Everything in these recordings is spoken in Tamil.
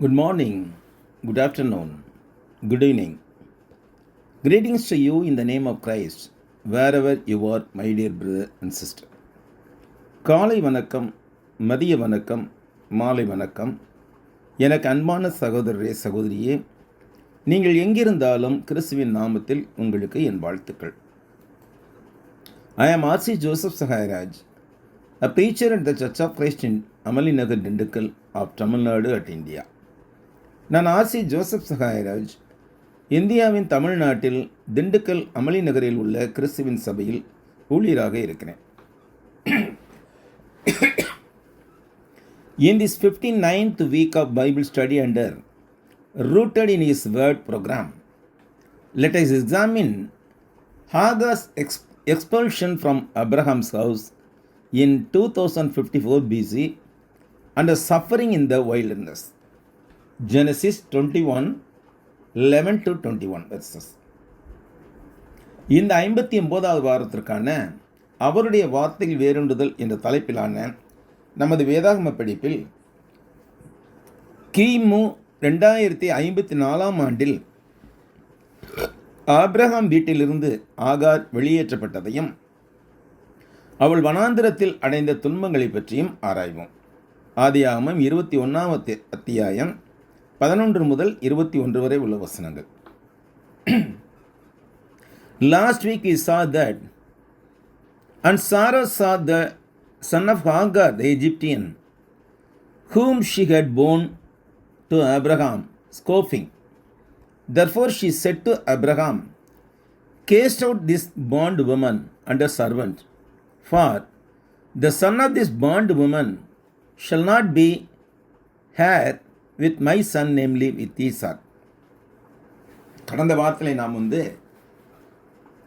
Good morning, good afternoon, good evening. Greetings to you in the name of Christ, wherever you are, my dear brother and sister. காலை வணக்கம், மதிய வணக்கம், மாலை வணக்கம். எனக்கு அன்பான சகோதரரே சகோதரியே, நீங்கள் எங்கிருந்தாலும் கிறிஸ்துவின் நாமத்தில் உங்களுக்கு என் வாழ்த்துக்கள். I am R.C. Joseph Sahayaraj, a preacher at the Church of Christ in Amali Nagar, Dindigul of Tamil Nadu at India. நான் ஆர்சி ஜோசப் சகாயராஜ், இந்தியாவின் தமிழ்நாட்டில் திண்டுக்கல் அமளி நகரில் உள்ள கிறிஸ்துவின் சபையில் ஊழியராக இருக்கிறேன். In this 59th week of Bible study under Rooted in His Word program, let us examine Hagar's expulsion from Abraham's house in 2054 BC and the suffering in the wilderness. Genesis 21:11-21 verses. இந்த 59வது வாரத்திற்கான அவருடைய வார்த்தையில் வேரூன்றுதல் என்ற தலைப்பிலான நமது வேதாகம படிப்பில் கிமு 2054 ஆண்டில் ஆபிரகாம் வீட்டிலிருந்து ஆகார் வெளியேற்றப்பட்டதையும் அவள் வனாந்திரத்தில் அடைந்த துன்பங்களை பற்றியும் ஆராய்வோம். ஆதியாகமம் 21 அத்தியாயம் 11 முதல் 21 வரை உள்ள வசனங்கள். Last week we saw that, and Sarah saw the son of Hagar the Egyptian, whom she had borne to Abraham, scoffing. Therefore she said to Abraham, cast out this bondwoman and her servant, for the son of this bondwoman shall not be heir with my son, namely with Isaac. கடந்த வாரத்தில் நாம்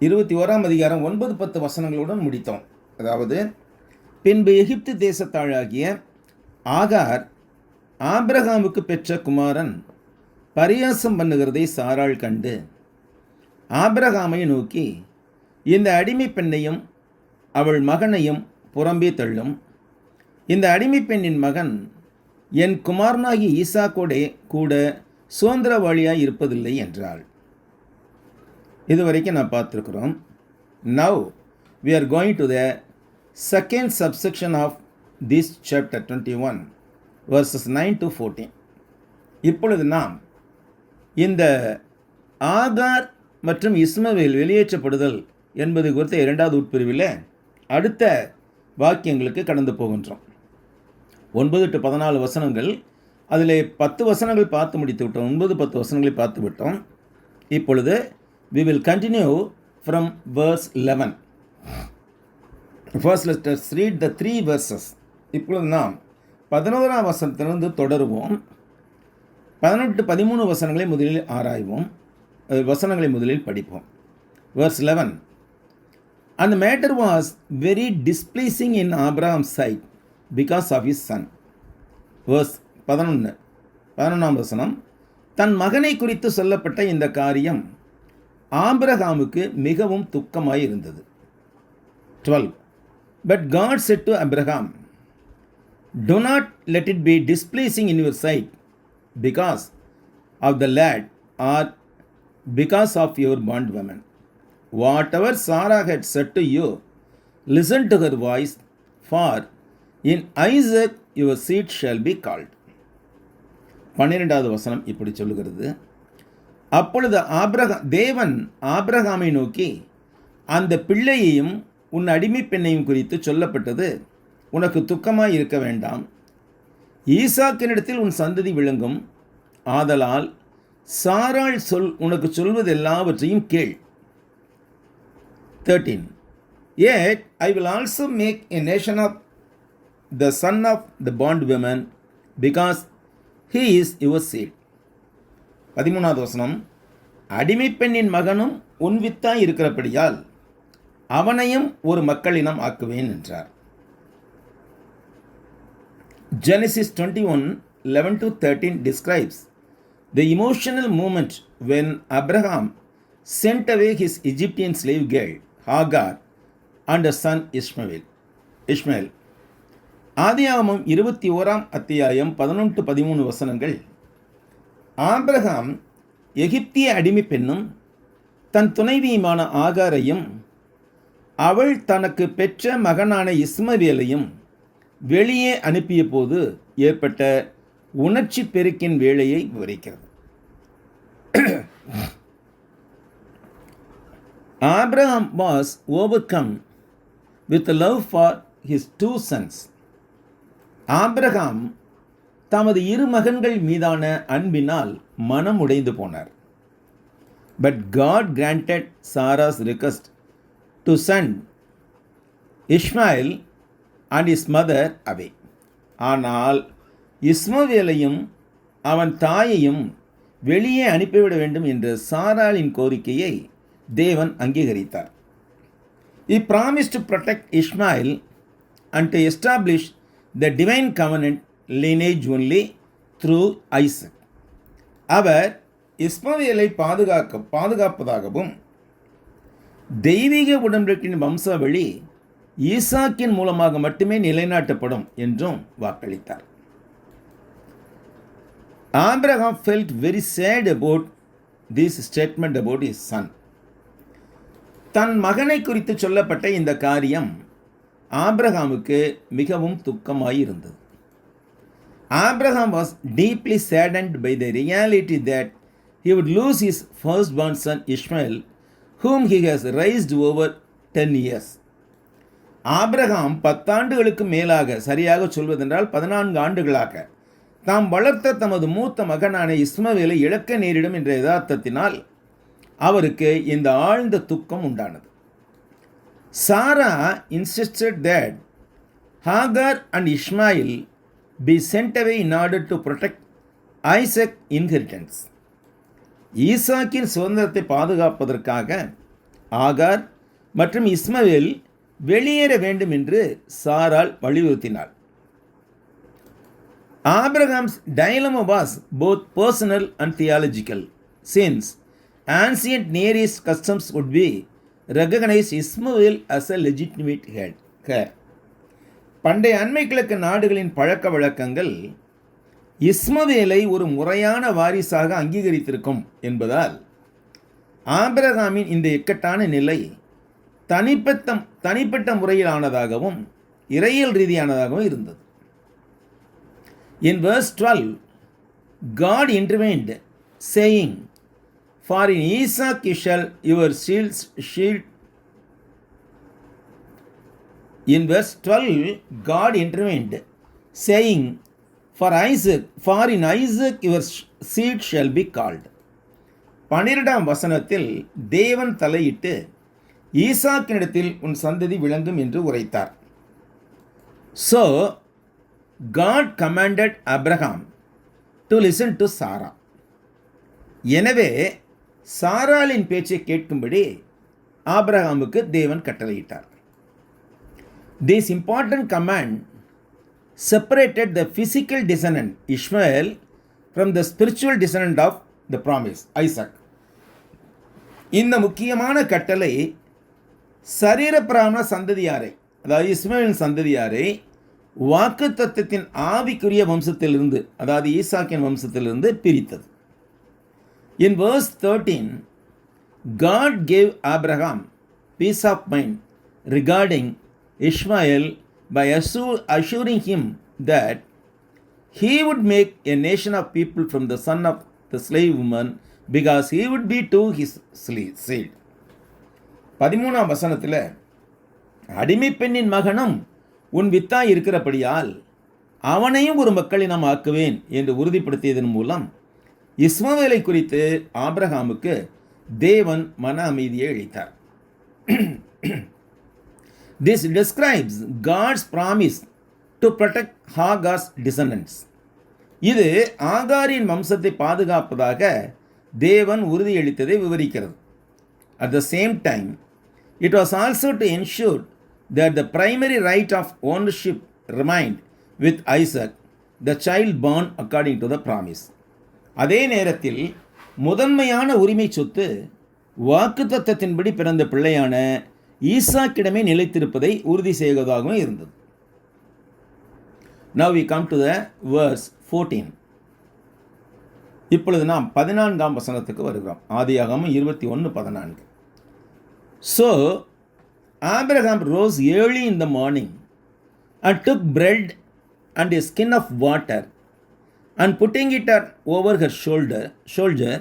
21 அதிகாரம் 9-10 வசனங்களுடன் முடித்தோம். அதாவது, பின்பு எகிப்து தேசத்தாழாகிய ஆகார் ஆபிரகாமுக்கு பெற்ற குமாரன் பரியாசம் பண்ணுகிறதை சாராள் கண்டு ஆபிரகாமை நோக்கி, இந்த அடிமை பெண்ணையும் அவள் மகனையும் புறம்பே தள்ளும். இந்த அடிமை பெண்ணின் மகன் என் குமாரனாகி ஈசாக்கோடே கூட சுதந்திரவாளியாய் இருப்பதில்லை என்றாள். இதுவரைக்கும் நான் பார்த்துருக்குறோம். Now we are going to the second subsection of this chapter 21 verses 9-14. இப்பொழுது நாம் இந்த ஆகார் மற்றும் இஸ்மவேல் வெளியேற்றப்படுதல் என்பது குறித்த 2வது உட்பிரிவில் அடுத்த வாக்கியங்களுக்கு கடந்து போகின்றோம். 9-14 வசனங்கள், அதில் 10 வசனங்கள் பார்த்து முடித்து விட்டோம். 9-10 வசனங்களை பார்த்து விட்டோம். இப்பொழுது we will continue from verse 11. First let us read the 3 verses. இப்பொழுது நாம் 11ஆம் வசனத்திலிருந்து தொடருவோம். 18-13 வசனங்களை முதலில் ஆராய்வோம். வசனங்களை முதலில் படிப்போம். Verse 11. And the matter was very displeasing in Abraham's sight because of his son. Verse 11ஆம் வசனம், தன் மகனை குறித்து சொல்லப்பட்ட இந்த காரியம் ஆபிரகாமுக்கு மிகவும் துக்கமாய் இருந்தது. 12. But God said to Abraham, do not let it be displeasing in your sight because of the lad or because of your bondwoman. Whatever Sarah had said to you, listen to her voice, for in Isaac your seed shall be called. 12வது வசனம் இப்படி சொல்லுகிறது, அப்பொழுது தேவன் ஆபிரகாமை நோக்கி, அந்த பிள்ளையையும் உன் அடிமை பெண்ணையும் குறித்து சொல்லப்பட்டது உனக்கு துக்கமாய் இருக்க வேண்டாம். ஈசாக்கினிடத்தில் உன் சந்ததி விளங்கும். ஆதலால் சாராள் உனக்கு சொல்வது எல்லாவற்றையும் கேள். 13. Yet I will also make a nation of the son of the bondwoman, because he is your seed. 13வது வசனம், அடிமை பெண்ணின் மகனும் உன் வித்தாய் இருக்கிறபடியால் அவனையும் ஒரு மக்களினம் ஆக்குவேன் என்றார். Genesis 21:11-13 describes the emotional moment when Abraham sent away his Egyptian slave girl Hagar and her son Ishmael. ஆதியாகமம் 21 அத்தியாயம் 11-13 வசனங்கள் ஆபிரகாம் எகிப்திய அடிமை பெண்ணும் தன் துணைவியுமான ஆகாரையும் அவள் தனக்கு பெற்ற மகனான இஸ்மவேலையும் வெளியே அனுப்பிய போது ஏற்பட்ட உணர்ச்சி பெருக்கின் வேளையை விவரிக்கிறது. Abraham was overcome with love for his two sons. Abraham தமது இரு மகன்கள் மீதான அன்பினால் மனம் உடைந்து போனார். But God granted Sarah's request to send Ishmael and his mother away. ஆனால் இஸ்மவேலையும் அவன் தாயையும் வெளியே அனுப்பிவிட வேண்டும் என்ற சாராளின் கோரிக்கையை தேவன் அங்கீகரித்தார். He promised to protect Ishmael and to establish the divine covenant lineage only through Isaac. அவர் இஸ்மவேலை பாதுகாப்பதாகவும் தெய்வீக உடன்படிக்கையின் வம்சாவளி ஈசாக்கின் மூலமாக மட்டுமே நிலைநாட்டப்படும் என்றும் வாக்களித்தார். Abraham felt very sad about this statement about his son. தன் மகனை குறித்து சொல்லப்பட்ட இந்த காரியம் ஆபிரகாமுக்கு மிகவும் துக்கமாயிருந்தது. Abraham was deeply saddened by the reality that he would lose his firstborn son Ishmael, whom he has raised over 10 years. Abraham 10 ஆண்டுகளுக்கு மேலாக, சரியாக சொல்வதென்றால் 14 ஆண்டுகளாக தாம் வளர்த்த தமது மூத்த மகனான இஸ்மவேலை இழக்க நேரிடும் என்ற யதார்த்தத்தினால் அவருக்கு இந்த ஆழ்ந்த துக்கம் உண்டானது. சாரா insisted that Hagar and Ishmael be sent away in order to protect Isaac's inheritance. ஈசாக்கின் சுதந்திரத்தை பாதுகாப்பதற்காக ஆகார் மற்றும் இஸ்மவேல் வெளியேற வேண்டும் என்று சாராள் வலியுறுத்தினார். Abraham's dilemma was both personal and theological, since ancient Near East customs would be recognize Ishmael as a legitimate heir. பண்டைய அண்மை கிழக்கு நாடுகளின் பழக்க வழக்கங்கள் இஸ்மவேலை ஒரு முறையான வாரிசாக அங்கீகரித்திருக்கும் என்பதால் ஆபிரகாமின் இந்த இக்கட்டான நிலை தனிப்பட்ட முறையிலானதாகவும் இறையியல் ரீதியானதாகவும் இருந்தது. In verse 12, God intervened, saying, "For in Isaac shall your shield." In verse 12, God intervened, saying, For in Isaac your seed shall be called. 12ஆம் வசனத்தில் தேவன் தலையிட்டு ஈசாக்கினிடத்தில் உன் சந்ததி விளங்கும் என்று உரைத்தார். So, God commanded Abraham to listen to Sarah. எனவே சாராளின் பேச்சை கேட்கும்படி ஆபிரகாமுக்கு தேவன் கட்டளையிட்டார். This important command separated the physical descendant Ishmael from the spiritual descendant of the promise, Isaac. இந்த முக்கியமான கட்டளை சரீரப்பிரகார சந்ததியாரை, அதாவது இஸ்மவேலின் சந்ததியாரை வாக்கு தத்தத்தின் ஆவிக்குரிய வம்சத்திலிருந்து, அதாவது ஈசாக்கின் வம்சத்திலிருந்து பிரித்தது. In verse 13, God gave Abraham peace of mind regarding Ishmael by assuring him that he would make a nation of people from the son of the slave woman, because he would be to his seed. 13ஆம் வசனத்தில் அடிமை பெண்ணின் மகனும் உன் வித்தாய் இருக்கிறபடியால் அவனையும் ஒரு மக்களினம் ஆக்குவேன் என்று உறுதிப்படுத்தியதன் மூலம் இஸ்மவேலை குறித்து ஆபிரகாமுக்கு தேவன் மன அமைதியை அளித்தார். This describes God's promise to protect Hagar's descendants. இது ஆகாரின் வம்சத்தை பாதுகாப்பதாக தேவன் உறுதியளித்ததை விவரிக்கிறது. At the same time, it was also to ensure that the primary right of ownership remained with Isaac, the child born according to the promise. அதே நேரத்தில் முதன்மையான உரிமை சொத்து வாக்குத்தத்தத்தின்படி பிறந்த பிள்ளையான ஈசாக்கிடமே நிலைத்திருப்பதை உறுதி செய்வதாகவும் இருந்தது. Now we come to the verse 14. இப்பொழுது நாம் 14ஆம் வசனத்துக்கு வருகிறோம். ஆதியாகமம் 21:14. So Abraham rose early in the morning and took bread and a skin of water, and putting it over her shoulder,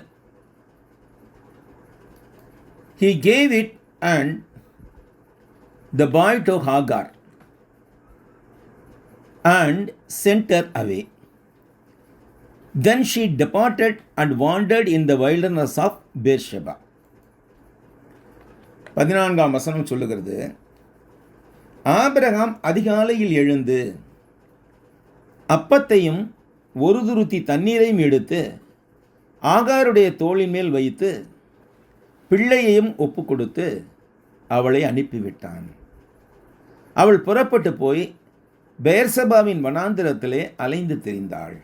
he gave it and the boy to Hagar and sent her away. Then she departed and wandered in the wilderness of Beersheba. 14ஆம் வசனம் சொல்லுகிறது, ஆபிரகாம் அதிகாலையில் எழுந்து அப்பத்தையும் ஒரு துருத்தி தண்ணீரையும் எடுத்து ஆகாருடைய தோளின் மேல் வைத்து பிள்ளையையும் ஒப்பு கொடுத்து அவளை அனுப்பிவிட்டான். அவள் புறப்பட்டு போய் பெயர்சபாவின் வனாந்திரத்திலே அலைந்து திரிந்தாள்.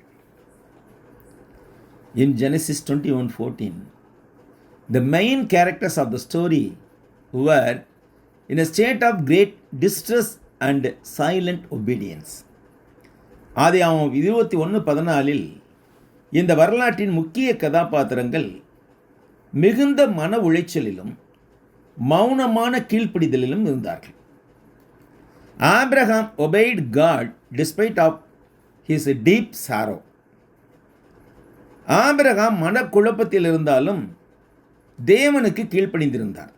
In Genesis 21:14, the main characters of the story were in a state of great distress and silent obedience. ஆதியாகமம் 21:14 இந்த வரலாற்றின் முக்கிய கதாபாத்திரங்கள் மிகுந்த மன உளைச்சலிலும் மௌனமான கீழ்ப்படிதலிலும் இருந்தார்கள். Abraham obeyed God despite of his deep sorrow. Abraham மனக்குழப்பத்தில் இருந்தாலும் தேவனுக்கு கீழ்ப்படிந்திருந்தார்.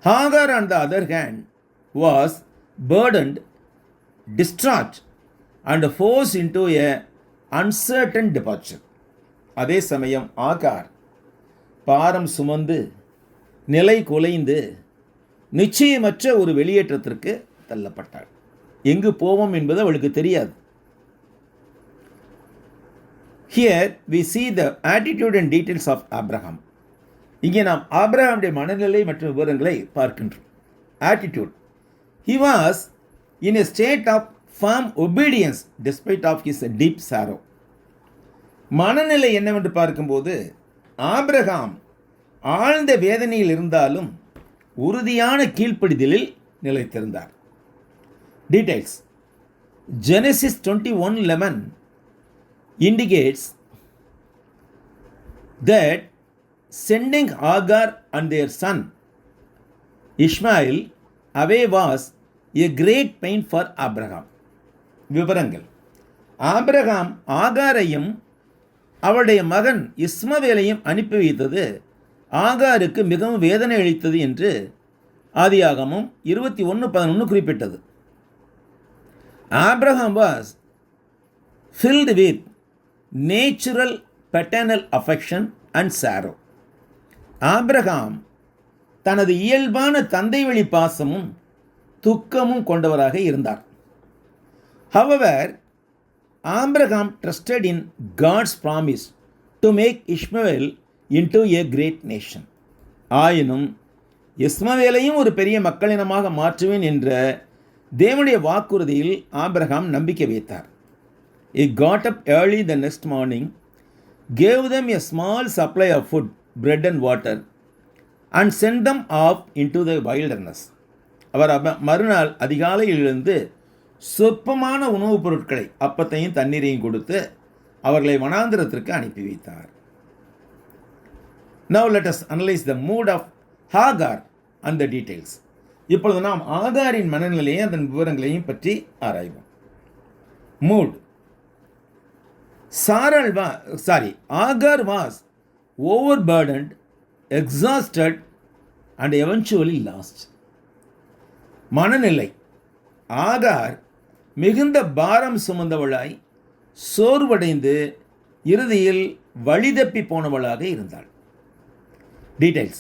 Hagar on the other hand was burdened, distraught and forced into a uncertain departure. அதே சமயம் ஆகார் பாரம் சுமந்து நிலை குலைந்து நிச்சயமற்ற ஒரு வெளியேற்றத்திற்கு தள்ளப்பட்டாள். எங்கு போவோம் என்பது அவளுக்கு தெரியாது. Here we see the attitude and details of Abraham. இங்கே நாம் ஆபிரகாமுடைய மனநிலை மற்றும் விவரங்களை பார்க்கின்றோம். Attitude. He was in a state of firm obedience despite of his deep sorrow. மனநிலை என்னவென்று பார்க்கும்போது ஆபிரகாம் ஆழ்ந்த வேதனையில் இருந்தாலும் உறுதியான கீழ்ப்படிதலில் நிலைத்திருந்தார். Details. Genesis 21:11 indicates that sending Hagar and their son Ishmael away was a great pain for Abraham. விவரங்கள். ஆபிரகாம் ஆகாரையும் அவருடைய மகன் இஸ்மவேலையும் அனுப்பி வைத்தது ஆகாருக்கு மிகவும் வேதனை அளித்தது என்று ஆதியாகமம் 21:11 குறிப்பிட்டது. Abraham was filled with natural paternal affection and sorrow. Abraham தனது இயல்பான தந்தை வழி பாசமும் துக்கமும் கொண்டவராக இருந்தார். However, Abraham trusted in God's promise to make Ishmael into a great nation. ஆயினும் இஸ்மவேலையும் ஒரு பெரிய மக்களினமாக மாற்றுவேன் என்ற தேவனுடைய வாக்குறுதியில் ஆபிரகாம் நம்பிக்கை வைத்தார். He got up early the next morning, gave them a small supply of food, bread and water, and sent them off into the wilderness. அவர் மறுநாள் அதிகாலையில் எழுந்து சொற்பமான உணவுப் பொருட்களை அப்பத்தையும் தண்ணீரையும் கொடுத்து அவர்களை வனாந்திரத்திற்கு அனுப்பி வைத்தார். Now let us analyze the mood of Hagar and the details. இப்பொழுது நாம் ஆகாரின் மனநிலையை அதன் விவரங்களையும் பற்றி ஆராய்வோம். Mood. Hagar was overburdened, exhausted and eventually lost. மனநிலை. ஆகார் மிகுந்த பாரம் சுமந்தவளாய் சோர்வடைந்து இறுதியில் வழிதப்பி போனவளாக இருந்தாள். Details.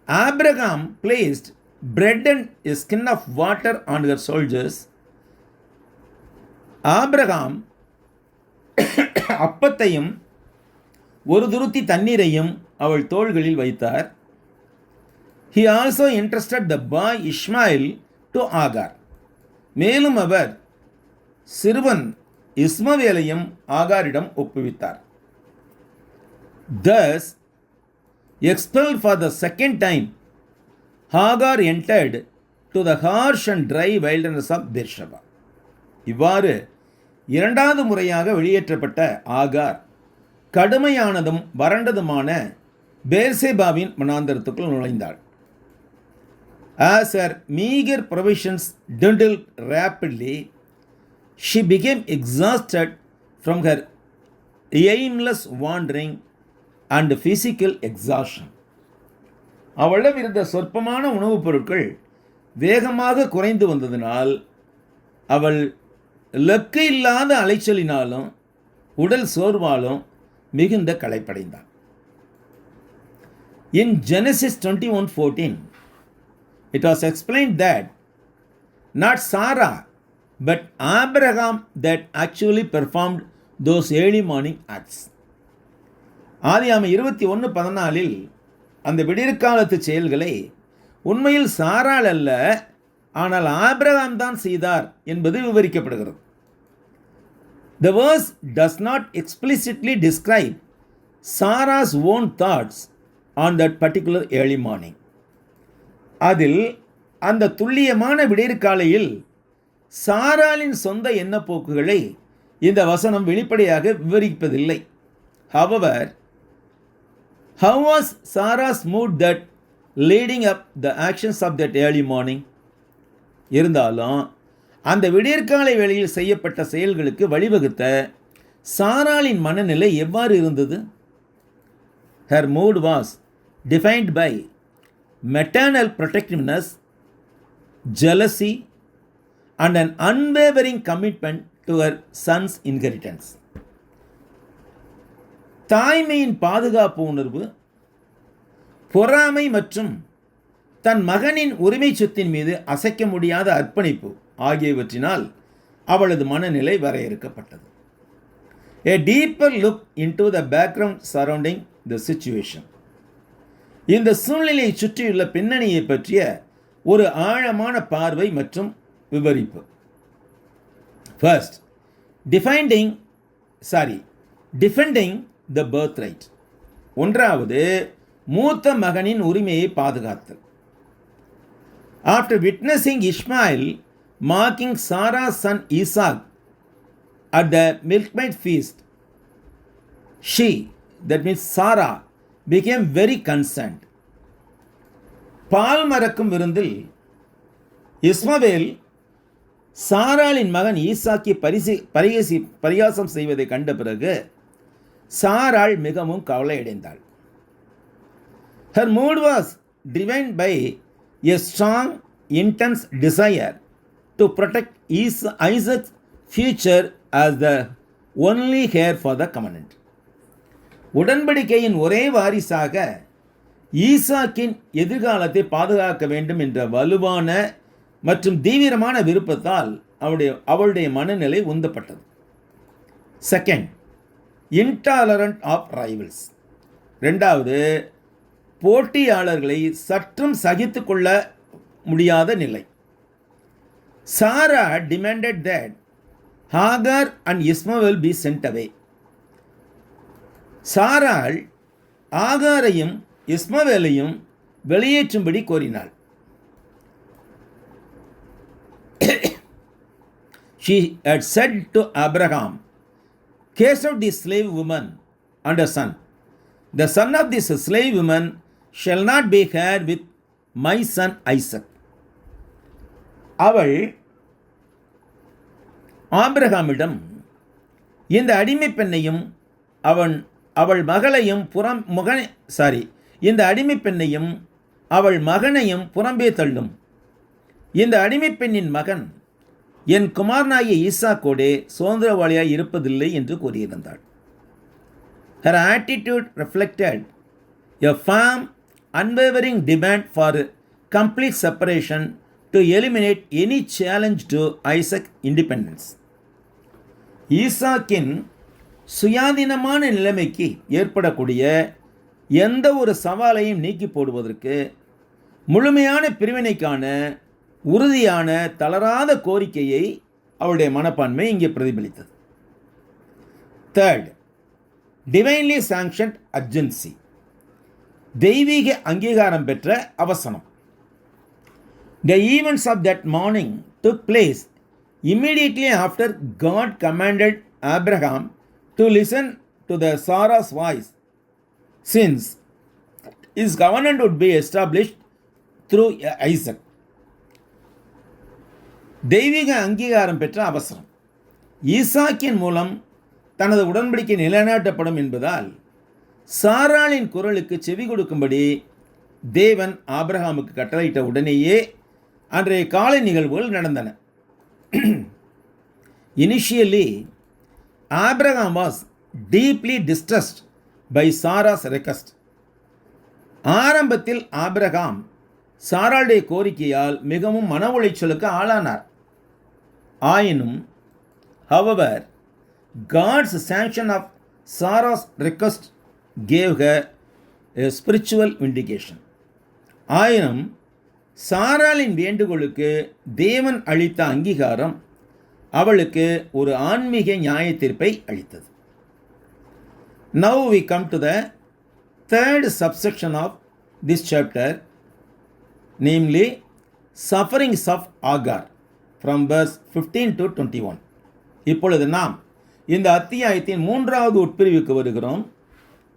Abraham placed bread and a skin of water on her shoulders. Abraham அப்பத்தையும் ஒரு துருத்தி தண்ணீரையும் அவள் தோள்களில் வைத்தார். He also entrusted the boy Ishmael to Hagar. மேலும் அவர் சிறுவன் இஸ்மவேலையும் ஆகாரிடம் ஒப்புவித்தார். Thus, expelled for the second time, Hagar entered to the harsh and dry wilderness of Beersheba. இவ்வாறு இரண்டாவது முறையாக வெளியேற்றப்பட்ட ஆகார் கடுமையானதும் வறண்டதுமான பேர்சேபாவின் வனாந்தரத்துக்குள் நுழைந்தாள். As her meager provisions dwindled rapidly, she became exhausted from her aimless wandering and physical exhaustion. அவளிடம் இருந்த சொற்பமான உணவுப் பொருட்கள் வேகமாக குறைந்து வந்ததினால் அவள் லக்கு இல்லாத அலைச்சலினாலும் உடல் சோர்வாலும் மிகுந்த களைப்படைந்தாள். In Genesis 21:14, it was explained that not Sarah but Abraham that actually performed those early morning acts. ஆதியாகமம் 21:14 அந்த விடியற்காலத்து செயல்களை உண்மையில் சாராள் அல்ல, ஆனால் ஆபிரகாம் தான் செய்தார் என்பது விவரிக்கப்படுகிறது. The verse does not explicitly describe Sarah's own thoughts on that particular early morning. அதில் அந்த துல்லியமான விடியற்காலையில் சாராளின் சொந்த எண்ணப்போக்குகளை இந்த வசனம் வெளிப்படையாக விவரிப்பதில்லை. However, how was Sarah's mood that leading up the actions of that early morning? இருந்தாலும் அந்த விடியற்காலை வேளையில் செய்யப்பட்ட செயல்களுக்கு வழிவகுத்த சாராளின் மனநிலை எவ்வாறு இருந்தது? Her mood was defined by maternal protectiveness, jealousy, and an unwavering commitment to her son's inheritance. தாய்மையின் பாதுகாப்பு உணர்வு, பொறாமை மற்றும் தன் மகனின் உரிமை சொத்தின் மீது அசைக்க முடியாத அர்ப்பணிப்பு ஆகியவற்றினால் அவளது மனநிலை வரையறுக்கப்பட்டது. A deeper look into the background surrounding the situation. இந்த சூழ்நிலையை சுற்றியுள்ள பின்னணியை பற்றிய ஒரு ஆழமான பார்வை மற்றும் விவரிப்பு. First, defending the birthright. ஒன்றாவது, மூத்த மகனின் உரிமையை பாதுகாத்தல். After witnessing Ishmael mocking Sarah's son Isaac at the milkmaid feast, she, that means Sarah, became very concerned. பால் மறக்கும் விருந்தில் இஸ்மவேல் சாராளின் மகன் ஈசாக்கை பரிகாசம் செய்வதை கண்ட பிறகு சாராள் மிகவும் கவலையடைந்தாள். Her mood was driven by a strong, intense desire to protect Isaac's future as the only heir for the covenant. உடன்படிக்கையின் ஒரே வாரிசாக ஈசாக்கின் எதிர்காலத்தை பாதுகாக்க வேண்டும் என்ற வலுவான மற்றும் தீவிரமான விருப்பத்தால் அவளுடைய மனநிலை உந்தப்பட்டது. Second, intolerant of rivals. ரெண்டாவது, போட்டியாளர்களை சற்றும் சகித்து கொள்ள முடியாத நிலை. சாரா demanded that Hagar and Ishmael be sent away. சாராள் ஆகாரையும் இஸ்மவேலையும் வெளியேற்றும்படி கோரினாள். She had said to Abraham, "Cast out this slave woman and her son. The son of this slave woman shall not be heir with my son Isaac." அவள் ஆபிரகாமிடம் இந்த அடிமை பெண்ணையும் அவள் மகளையும் இந்த அடிமை பெண்ணையும் அவள் மகனையும் புறம்பே தள்ளும். இந்த அடிமை பெண்ணின் மகன் என் குமாரனாகிய ஈசாக்கோடே சுதந்திரவாளியாய் இருப்பதில்லை என்று கூறியிருந்தாள். Her attitude reflected a firm, unwavering demand for complete separation to eliminate any challenge to Isaac's independence. ஈசாக்கின் சுயாதீனமான நிலைமைக்கு ஏற்படக்கூடிய எந்த ஒரு சவாலையும் நீக்கி போடுவதற்கு முழுமையான பிரிவினைக்கான உறுதியான தளராத கோரிக்கையை அவளுடைய மனப்பான்மை இங்கே பிரதிபலித்தது. Third, divinely sanctioned urgency. தெய்வீக அங்கீகாரம் பெற்ற அவசரம். The events of that morning took place immediately after God commanded Abraham to listen to the Sarah's voice, since his covenant would be established through Isaac. தெய்வீக அங்கீகாரம் பெற்ற அவசரம். ஈசாக்கின் மூலம் தனது உடன்படிக்கை நிலைநாட்டப்படும் என்பதால் சாராளின் குரலுக்கு செவி கொடுக்கும்படி தேவன் ஆபிரகாமுக்கு கட்டளையிட்ட உடனேயே அன்றைய காலை நிகழ்வுகள் நடந்தன. Initially, Abraham was deeply distressed by Sarah's request. ஆரம்பத்தில் ஆபிரகாம் சாராளுடைய கோரிக்கையால் மிகவும் மன உளைச்சலுக்கு ஆளானார். ஆயினும், however, God's sanction of Sarah's request gave her a spiritual vindication. ஆயினும் சாராளின் வேண்டுகோளுக்கு தேவன் அளித்த அங்கீகாரம் அவளுக்கு ஒரு ஆன்மீக நியாய தீர்ப்பை அளித்தது. Now we come to the third subsection of this chapter, namely sufferings of Agar from verse 15 to 21. இப்பொழுது நாம் இந்த அத்தியாயத்தின் மூன்றாவது உட்பிரிவுக்கு வருகிறோம்.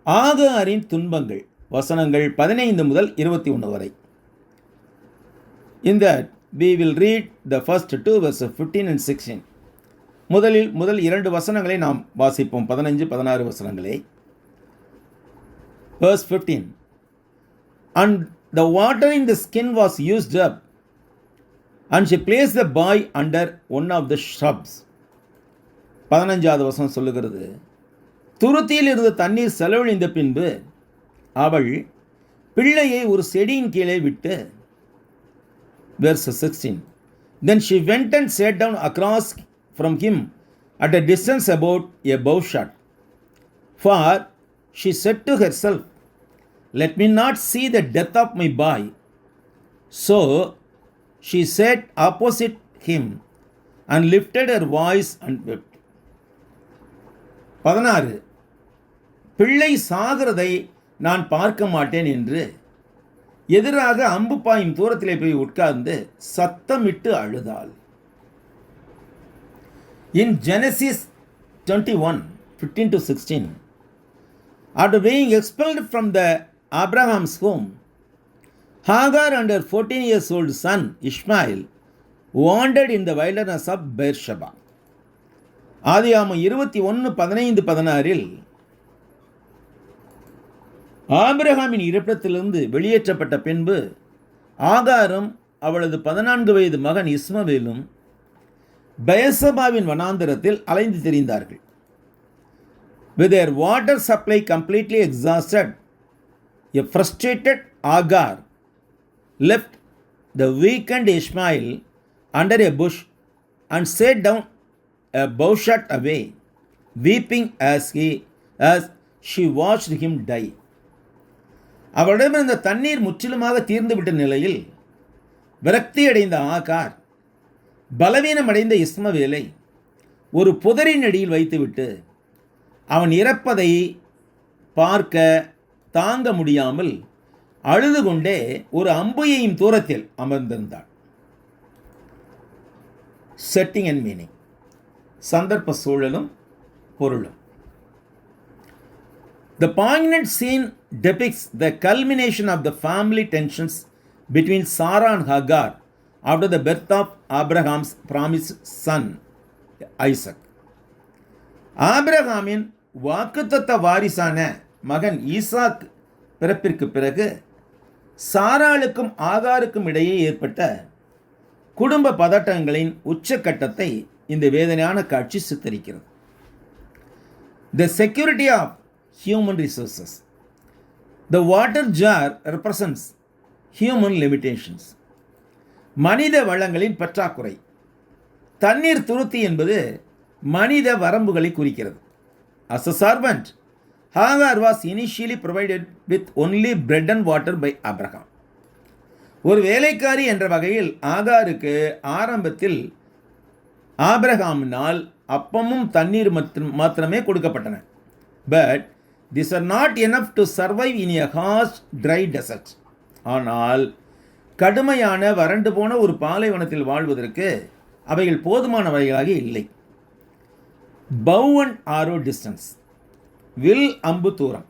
ஆகாரின் துன்பங்கள், வசனங்கள் 15 முதல் 21 வரை. In that we will read the first two verses 15 and 16. முதல் இரண்டு வசனங்களை நாம் வாசிப்போம். 15-16 வசனங்களை. Verse 15. And the water in the skin was used up, and she placed the boy under one of the shrubs. 15வது வசனம் சொல்லுகிறது, துருத்தியில் இருந்த தண்ணீர் செலவழிந்த பின்பு அவள் பிள்ளையை ஒரு செடியின் கீழே விட்டு. Verse 16. Then she went and sat down across from him at a distance about a bow shot. For she said to herself, let me not see the death of my boy. So she sat opposite him and lifted her voice and wept. 16. பிள்ளை சாகிறதை நான் பார்க்க மாட்டேன் என்று எதிராக அம்பு பாயும் தூரத்திலே போய் உட்கார்ந்து சத்தமிட்டு அழுதாள். In Genesis 21:15-16, after being expelled from the Abraham's home, Hagar and her 14-year-old son Ishmael wandered in the wilderness of Beersheba. ஆதியாகமம் 21:15-16 ஆபிரகாமின் இருப்பிடத்திலிருந்து வெளியேற்றப்பட்ட பின்பு ஆகாரும் அவளது 14 வயது மகன் இஸ்மவேலும் பெயர்சபாவின் வனாந்தரத்தில் அலைந்து திரிந்தார்கள். With their water supply completely exhausted, a frustrated Agar left the weakened Ishmael under a bush and sat down a bowshot away, weeping as she watched him die. அவரிடமிருந்த தண்ணீர் முற்றிலுமாக தீர்ந்துவிட்ட நிலையில் விரக்தியடைந்த ஆகார் பலவீனமடைந்த இஸ்மவேலை ஒரு புதரின் அடியில் வைத்துவிட்டு அவன் இறப்பதை பார்க்க தாங்க முடியாமல் அழுது கொண்டே ஒரு அம்புயையும் தூரத்தில் அமர்ந்திருந்தாள். செட்டிங் அண்ட் மீனிங், சந்தர்ப்ப சூழலும் பொருளும். The poignant scene depicts the culmination of the family tensions between Sarah and Hagar after the birth of Abraham's promised son Isaac. ஆபிரகாமின் வாக்குத்தத்த வாரிசான மகன் ஈசாக் பிறப்பிற்கு பிறகு சாராளுக்கும் ஆகாருக்கும் இடையே ஏற்பட்ட குடும்ப பதட்டங்களின் உச்சக்கட்டத்தை இந்த வேதனையான காட்சி சித்தரிக்கிறது. The security of human resources. The water jar represents human limitations. மனித வளங்களின் பற்றாக்குறை. தண்ணீர் துருத்தி என்பது மனித வரம்புகளை குறிக்கிறது. As a servant, Hagar was initially provided with only bread and water by Abraham. ஒரு வேலைக்காரி என்ற வகையில் ஆகாருக்கு ஆரம்பத்தில் ஆபிரகாமினால் அப்பமும் தண்ணீர் மாத்திரமே கொடுக்கப்பட்டன. But these are not enough to survive in a harsh, dry desert. ஆனால் கடுமையான வறண்டு போன ஒரு பாலைவனத்தில் வாழ்வதற்கு அவைகள் போதுமானவைகளாக இல்லை. Bow and arrow distance. Will அம்பு தூரம்.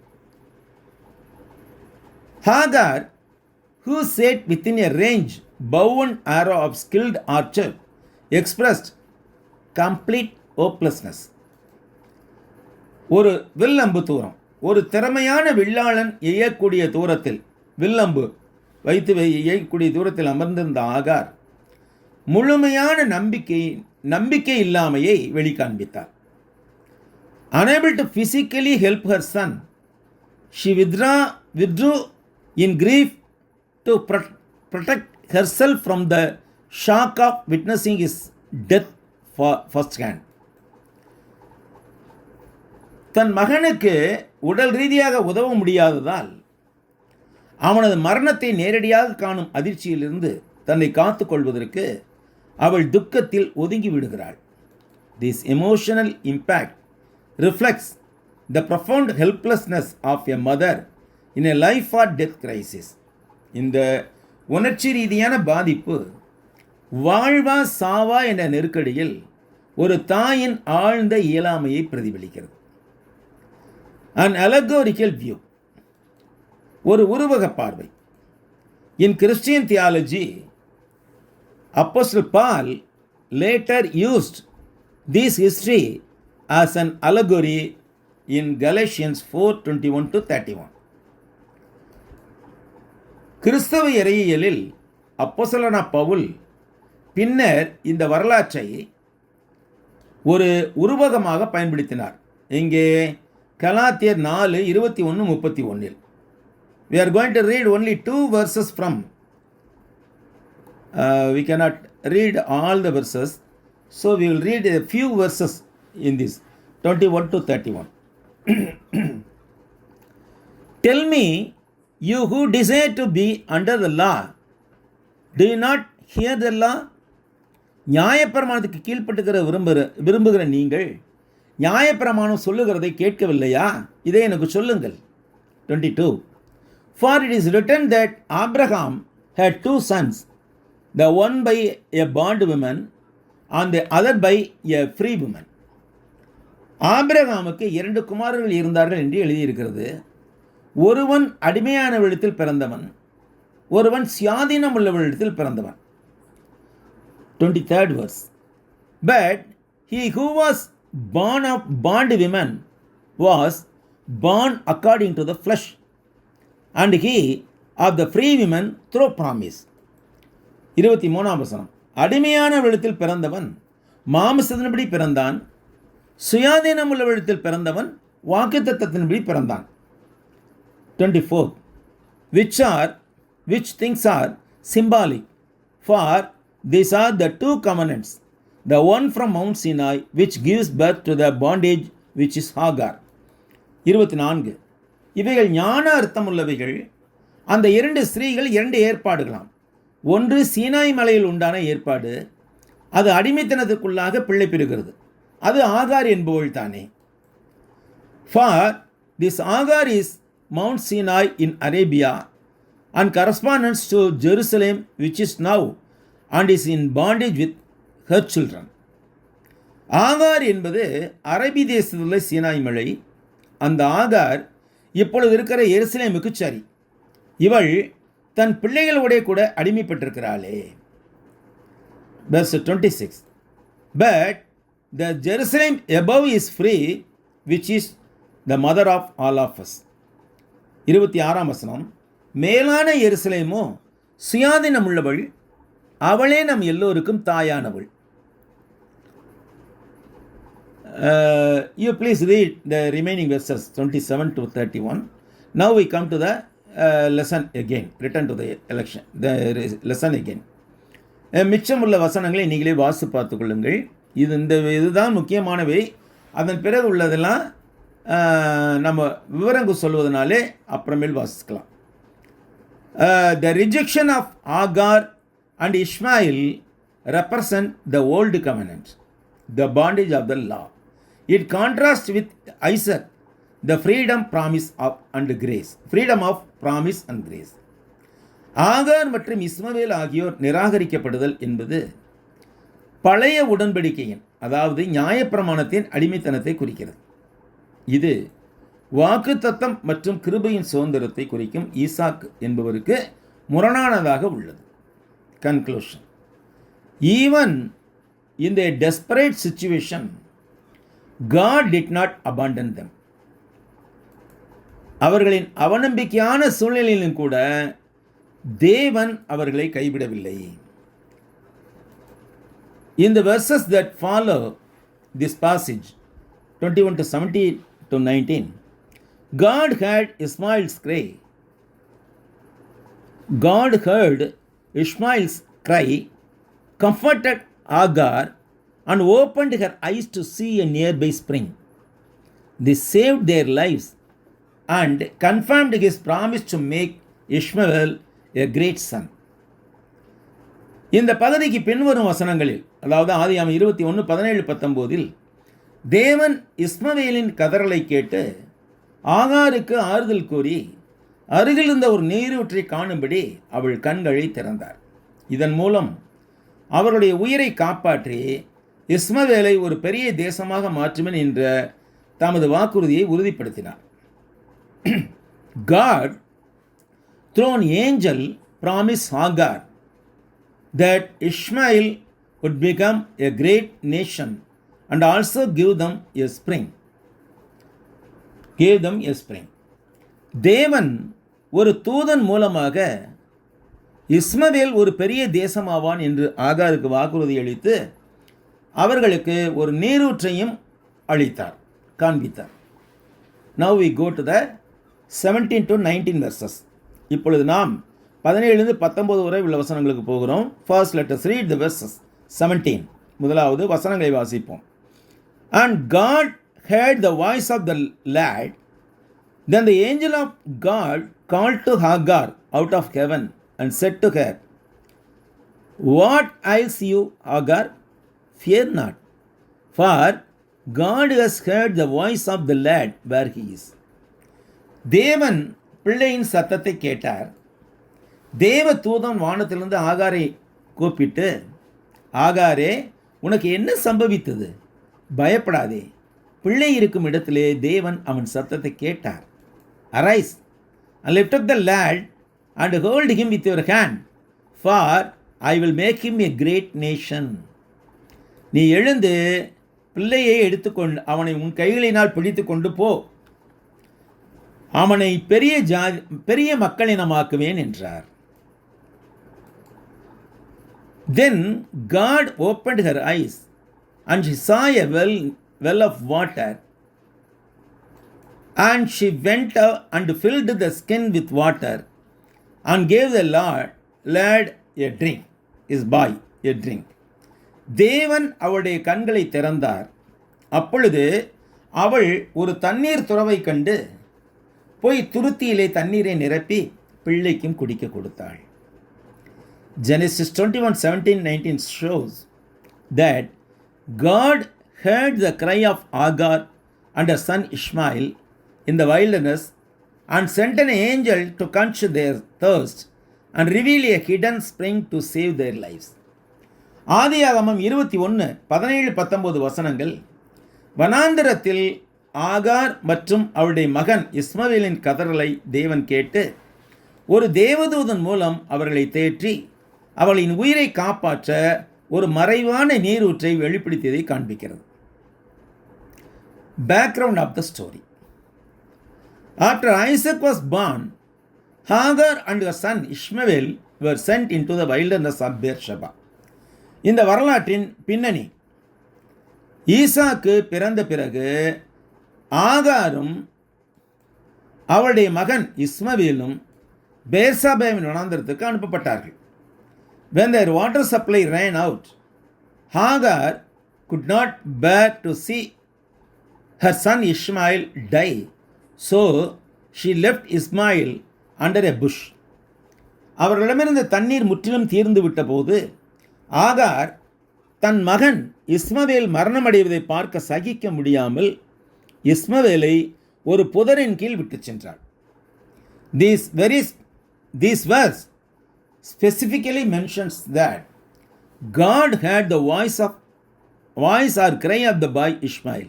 Hagar, who sat within a range bow and arrow of skilled archer, expressed complete hopelessness. ஒரு வில்லம்பு தூரம், ஒரு திறமையான வில்லாளன் எய்யக்கூடிய தூரத்தில், வில்லம்பு வைத்து எய்யக்கூடிய தூரத்தில் அமர்ந்திருந்த ஆகார் முழுமையான நம்பிக்கை இல்லாமையை வெளிக்காண்பித்தார். Unable to physically help her son, she withdrew in grief to protect herself from the shock of witnessing his death firsthand. தன் மகனுக்கு உடல் ரீதியாக உதவ முடியாததால் அவனது மரணத்தை நேரடியாக காணும் அதிர்ச்சியிலிருந்து தன்னை காத்து கொள்வதற்கு அவள் துக்கத்தில் ஒதுங்கி விடுகிறாள். This emotional impact reflects the profound helplessness of a mother in a life or death crisis. இந்த உணர்ச்சி ரீதியான பாதிப்பு வாழ்வா சாவா என்ற நெருக்கடியில் ஒரு தாயின் ஆழ்ந்த இயலாமையை பிரதிபலிக்கிறது. An allegorical view, ஒரு உருவக பார்வை. In Christian theology, Apostle Paul later used this history as an allegory in Galatians 4:21-31. கிறிஸ்தவ இறையியலில் அப்போஸ்தலனான பவுல் பின்னர் இந்த வரலாற்றை ஒரு உருவகமாக பயன்படுத்தினார். இங்கே கலாத்தியர் 4:21-31. We are going to read only 2 verses from. We cannot read all the verses, so we will read a few verses in this 21-31. Tell me, you who desire to be under the law, do you not hear the law? நியாயப்பிரமாணத்துக்கு கீழ்ப்பட்டுக்கிற விரும்புகிற நீங்கள் நியாயப்பிரமாணம் சொல்லுகிறதை கேட்கவில்லையா? இதை எனக்கு சொல்லுங்கள். 22. For it is written that Abraham had 2 sons, the one by a bondwoman and the other by a free woman. ஆபிரகாமுக்கு 2 குமாரர்கள் இருந்தார்கள் என்று எழுதியிருக்கிறது. ஒருவன் அடிமையானவளிடத்தில் பிறந்தவன், ஒருவன் சுயாதீனம் உள்ளவளிடத்தில் பிறந்தவன். 23rd verse. But he who was born of bondwoman was born according to the flesh, and he of the free woman through promise. 23ஆம் வசனம். அடிமையானவளிடத்தில் பிறந்தவன் மாம்சத்தின்படி பிறந்தான், சுயாதீனம் உள்ளவளிடத்தில் பிறந்தவன் வாக்குத்தத்தத்தின்படி பிறந்தான். 24. Which things are symbolic, for these are the 2 covenants, the one from Mount Sinai which gives birth to the bondage which is Hagar. 24. இவைகள் ஞான அர்த்தம் உள்ளவைகள். அந்த 2 ஸ்திரீகள் 2 ஏற்பாடுகளாம். ஒன்று சீனாய் மலையில் உண்டான ஏற்பாடு, அது அடிமைத்தனத்துக்குள்ளாக பிள்ளை பெறுகிறது. அது ஆகார் என்பவள் தானே. For this Hagar is Mount Sinai in Arabia and corresponds to Jerusalem which is now and is in bondage with her children. ஆகார் என்பது அரபி தேசத்தில் உள்ள சீனாய் மலை. அந்த ஆகார் இப்பொழுது இருக்கிற எருசலேமுக்கு சரி. இவள் தன் பிள்ளைகளுடைய கூட அடிமைப்பட்டிருக்கிறாளே. Verse 26. But the Jerusalem above is free, which is the mother of all of us. 26ஆம் வசனம். மேலான எருசலேமோ சுயாதீனம் உள்ளவள், அவளே நம் எல்லோருக்கும் தாயானவள். You please read the remaining verses 27-31. Now we come to the lesson again. Return to the lesson again. மிச்சமுள்ள வசனங்களை நீங்களே வாசி பார்த்து கொள்ளுங்கள். இதுதான் முக்கியமானவை. அதன் பிறகு உள்ளதெல்லாம் நம்ம விவரங்கள் சொல்வதனாலே அப்புறமேல் வாசிக்கலாம். The rejection of Hagar and Ishmael represent the old covenant, the bondage of the law. It contrasts with Isaac, the freedom promise of and grace, freedom of promise and grace. ஆகார் மற்றும் இஸ்மவேல் ஆகியோர் நிராகரிக்கப்படுதல் என்பது பழைய உடன்படிக்கையின், அதாவது நியாயப்பிரமாணத்தின் அடிமைத்தனத்தை குறிக்கிறது. இது வாக்குத்தத்தம் மற்றும் கிருபையின் சுதந்திரத்தை குறிக்கும் ஈசாக் என்பவருக்கு முரணானதாக உள்ளது. Conclusion. Even in a desperate situation, God did not abandon them. அவர்களின் அவநம்பிக்கையான சூழ்நிலையிலும் கூட தேவன் அவர்களை கைவிடவில்லை. In the verses that follow this passage, 21 to 17 to 19, God heard Ishmael's cry. God heard Ishmael's cry, comforted Agar, and opened her eyes to see a nearby spring. This saved their lives and confirmed his promise to make Ishmael a great son. இந்த பகுதிக்கு பின்வரும் வசனங்களில், அதாவது ஆதியாகமம் 21:17-19, தேவன் இஸ்மவேலின் கதறலை கேட்டு ஆகாருக்கு ஆறுதல் கூறி அருகில் இருந்த ஒரு நீரூற்றை காணும்படி அவள் கண்களை திறந்தார். இதன் மூலம் அவருடைய உயிரை காப்பாற்றி இஸ்மவேலை ஒரு பெரிய தேசமாக மாற்றுவேன் என்ற தமது வாக்குறுதியை உறுதிப்படுத்தினார். God, through an angel, promised Hagar that Ishmael would become a great nation and also give them a spring. தேவன் ஒரு தூதன் மூலமாக இஸ்மவேல் ஒரு பெரிய தேசமாவான் என்று ஆகாருக்கு வாக்குறுதி அளித்து அவர்களுக்கு ஒரு நீரூற்றையும் காண்பித்தார். Now we go to the 17 to 19 verses. இப்பொழுது நாம் 17-19 வரை உள்ள வசனங்களுக்கு போகிறோம். First let us read the verses. 17. முதலாவது வசனங்களை வாசிப்போம். And God heard the voice of the lad. Then the angel of God called to Hagar out of heaven and said to her, What ails you, Hagar? Fear not, for God has heard the voice of the lad where he is. தேவன் பிள்ளையின் சத்தத்தை கேட்டார். தேவ தூதன் வானத்திலிருந்து ஆகாரை கூப்பிட்டு, ஆகாரே, உனக்கு என்ன சம்பவித்தது? பயப்படாதே. பிள்ளை இருக்கும் இடத்திலே தேவன் அவன் சத்தத்தை கேட்டார். Arise and lift up the lad and hold him with your hand, for I will make him a great nation. நீ எழுந்து பிள்ளையை எடுத்துக்கொண்டு அவனை உன் கைகளினால் பிடித்து கொண்டு போ, அவனை பெரிய மக்களினமாக்குவேன் என்றார். Then God opened her eyes and she saw a well of water, and she went and filled the skin with water and gave the lad a drink, his boy a drink. தேவன் அவளுடைய கண்களை திறந்தார். அப்பொழுது அவள் ஒரு தண்ணீர் துறவை கண்டு போய் துருத்தியிலே தண்ணீரை நிரப்பி பிள்ளைக்கும் குடிக்க கொடுத்தாள். Genesis 21:17-19 shows that God heard the cry of Agar and her son Ishmael in the wilderness and sent an angel to quench their thirst and reveal a hidden spring to save their lives. ஆதியாகமம் 21:17-19 வசனங்கள் வனாந்திரத்தில் ஆகார் மற்றும் அவருடைய மகன் இஸ்மவேலின் கதறலை தேவன் கேட்டு ஒரு தேவதூதன் மூலம் அவர்களை தேற்றி அவளின் உயிரை காப்பாற்ற ஒரு மறைவான நீரூற்றை வெளிப்படுத்தியதை காண்பிக்கிறது. Background of the story. After Isaac was born, Hagar and her son Ishmael were sent into the wilderness of Beersheba. இந்த வரலாற்றின் பின்னணி, ஈசாக்கு பிறந்த பிறகு ஆகாரும் அவளுடைய மகன் இஸ்மவேலும் பேர்சாபாவின் வனாந்திரத்துக்கு அனுப்பப்பட்டார்கள். When their water supply ran out, Hagar could not bear to see her son Ishmael die, so she left Ishmael under a bush. அவர்களிடமிருந்த தண்ணீர் முற்றிலும் தீர்ந்து விட்ட போது ஆகார் தன் மகன் இஸ்மவேல் மரணமடைவதை பார்க்க சகிக்க முடியாமல் இஸ்மவேலை ஒரு புதரின் கீழ் விட்டு சென்றார். This verse specifically mentions that God heard the voice or cry of the boy Ishmael.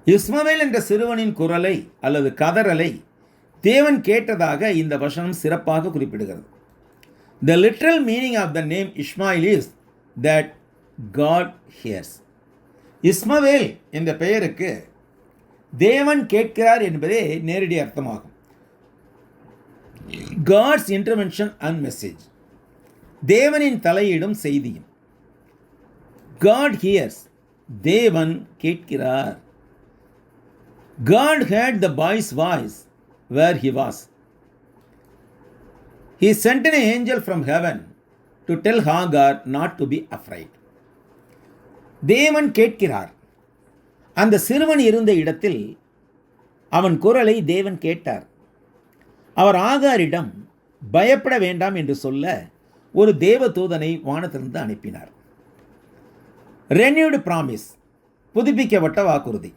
இஸ்மவேல் என்ற சிறுவனின் குரலை அல்லது கதறலை தேவன் கேட்டதாக இந்த வசனம் சிறப்பாக குறிப்பிடுகிறது. The literal meaning of the name Ishmael is that God hears. இஸ்மவேல் என்ற பெயருக்கு தேவன் கேட்கிறார் என்பதே நேரடி அர்த்தமாகும். God's intervention and message. தேவனின் தலையீடும் செய்தியும். God hears. தேவன் கேட்கிறார். God heard the boy's voice where he was. He sent an angel from heaven to tell Hagar not to be afraid. தேவன் கேட்கிறார். அந்த சிறுவன் இருந்த இடத்தில் அவன் குரலை தேவன் கேட்டார். அவர் ஆகாரிடம் பயப்பட வேண்டாம் என்று சொல்ல ஒரு தேவதூதனை வானத்திலிருந்து அனுப்பினார். renewed promise, புதுப்பிக்கப்பட்ட வாக்குறுதி.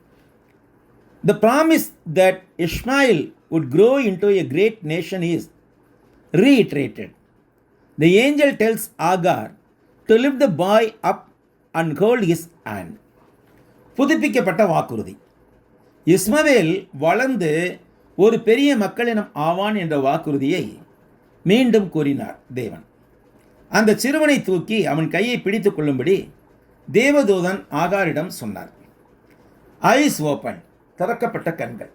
The promise that Ishmael would grow into a great nation is reiterated. The angel tells Agar to lift the boy up and hold his hand. புதுப்பிக்கப்பட்ட வாக்குறுதி. இஸ்மவேல் வளர்ந்து ஒரு பெரிய மக்களினம் ஆவான் என்ற வாக்குறுதியை மீண்டும் கூறினார் தேவன். அந்த சிறுவனை தூக்கி அவன் கையை பிடித்து கொள்ளும்படி தேவதூதன் ஆகாரிடம் சொன்னார். ஐஸ் ஓப்பன், திறக்கப்பட்ட கண்கள்.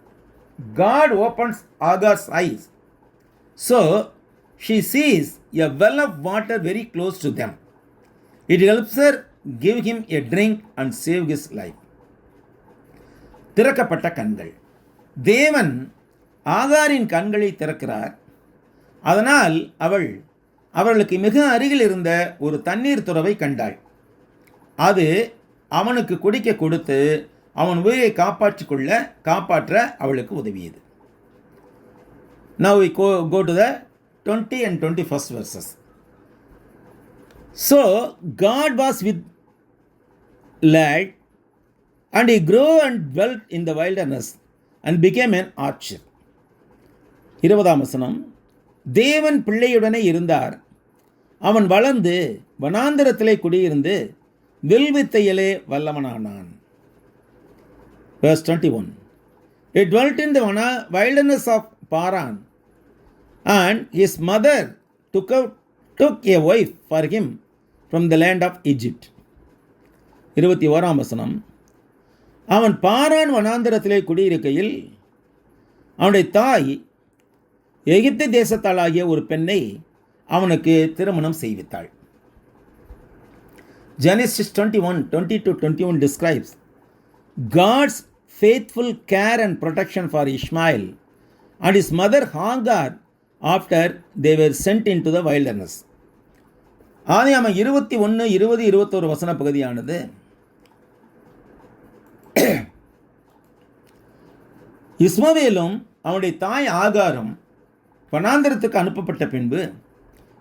God opens Agar's eyes. So she sees a well of water very close to them. It helps her give him a drink and save his life. திறக்கப்பட்ட கண்கள். தேவன் ஆகாரின் கண்களை திறக்கிறார். அதனால் அவர்களுக்கு மிக அருகில் இருந்த ஒரு தண்ணீர் துறவை கண்டாள். அது அவனுக்கு குடிக்க கொடுத்து அவன் உயிரை காப்பாற்ற அவளுக்கு உதவியது. Now we go to the 20 and 21st verses. So God was with lad, and he grew and dwelt in the wilderness and became an archer. 20ஆம் வசனம். தேவன் பிள்ளையுடனே இருந்தார். அவன் வளர்ந்து வனாந்தரத்திலே குடியிருந்து வில்வித்தையிலே வல்லவனானான். Verse 21. He dwelt in the wilderness of Paran, and his mother took a wife for him from the land of Egypt. 21ஆம் வசனம். அவன் பாரான் வனாந்தரத்திலே குடியிருக்கையில் அவனுடைய தாய் எகிப்து தேசத்தாளாகிய ஒரு பெண்ணை அவனுக்கு திருமணம் செய்வித்தாள். Genesis 21:20-21 describes God's faithful care and protection for Ishmael and his mother Hagar after they were sent into the wilderness. ஆதியாகமம் 21, 20, 21 வசன பகுதியானது இஸ்மவேலும் அவனுடைய தாய் ஆகாரும் வனாந்தரத்துக்கு அனுப்பப்பட்ட பின்பு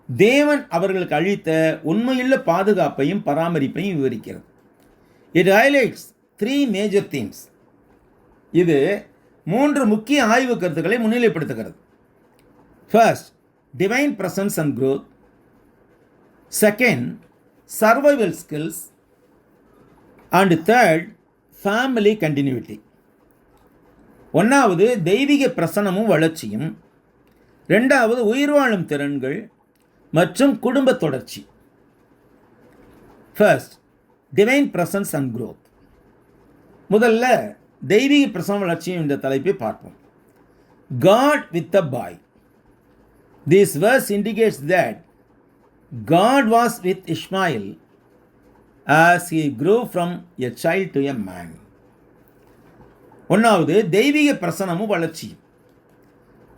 தேவன் அவர்களுக்கு அளித்த உண்மையுள்ள பாதுகாப்பையும் பராமரிப்பையும் விவரிக்கிறது. It highlights 3 major themes. இது 3 முக்கிய ஆய்வு கருத்துக்களை முன்னிலைப்படுத்துகிறது. First, divine presence and growth. Second, survival skills. And third, family continuity. ஒன்றாவது தெய்வீக பிரசன்னமும் வளர்ச்சியும், ரெண்டாவது உயிர் வாழும் திறன்கள் மற்றும் குடும்ப தொடர்ச்சி. First, divine presence and growth. முதல்ல தெய்வீக பிரசன்ன வளர்ச்சியும் என்ற தலைப்பை பார்ப்போம். God with the boy. This verse indicates that God was with Ishmael as he grew from a child to a man. ஒன்றாவது தெய்வீக பிரசன்னமும் வளர்ச்சியும்.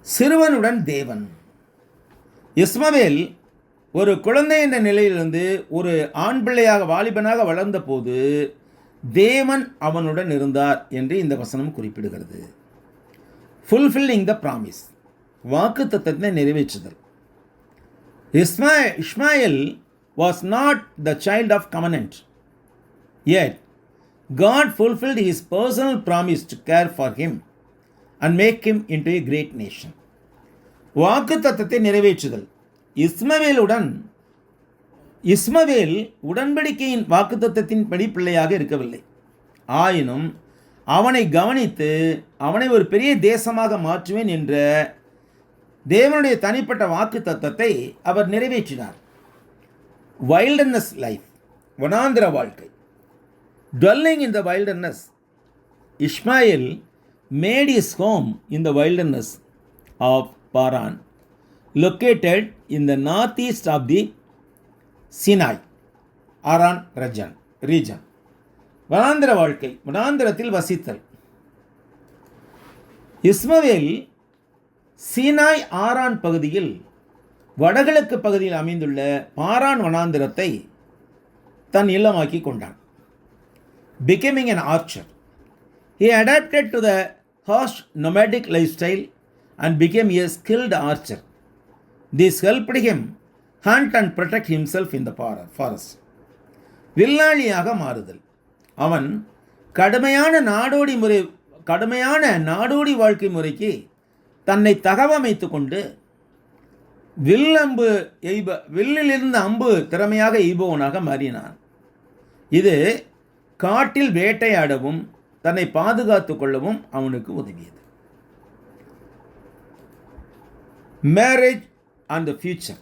சிறுவனுடன் தேவன். இஸ்மவேல் ஒரு குழந்தை என்ற நிலையிலிருந்து ஒரு ஆண் பிள்ளையாக வாலிபனாக வளர்ந்த போது தேவன் அவனுடன் இருந்தார் என்று இந்த வசனம் குறிப்பிடுகிறது. ஃபுல்ஃபில்லிங் த ப்ராமிஸ், வாக்கு தத்தத்தை நிறைவேற்றுதல். Ishmael was not the child of covenant, yet God fulfilled his personal promise to care for him and make him into a great nation. வாக்கு தத்தத்தை நிறைவேற்றுதல். இஸ்மவேல் உடன்படிக்கையின் வாக்கு தத்தத்தின் படி பிள்ளையாக இருக்கவில்லை. ஆயினும் அவனை கவனித்து அவனை ஒரு பெரிய தேசமாக மாற்றுவேன் என்ற தேவனுடைய தனிப்பட்ட வாக்கு தத்தத்தை அவர் நிறைவேற்றினார். வைல்டர்னஸ் லைஃப், வனாந்திர வாழ்க்கை. dwelling in the wilderness, Ishmael made his home in the wilderness of Paran, located in the northeast of the Sinai, Aran region. வனாந்திர வாழ்க்கை, வனாந்திரத்தில் வசித்தல். இஸ்மவேல் சீனாய் ஆரான் பகுதியில் வடகிழக்கு பகுதியில் அமைந்துள்ள பாரான் வனாந்திரத்தை தன் இல்லமாக்கி கொண்டான். Becoming an archer, he adapted to the harsh nomadic lifestyle and became a skilled archer. This helped him hunt and protect himself in the forest. வில்லாளியாக மாறுதல். அவன் கடுமையான நாடோடி வாழ்க்கை முறைக்கு தன்னை தகவமைத்து கொண்டு வில்லிலிருந்து அம்பு திறமையாக எய்பவனாக மாறினான். இது காட்டில் வேட்டையாடவும் தன்னை பாதுகாத்து கொள்ளவும் அவனுக்கு உதவியது. Marriage and the future.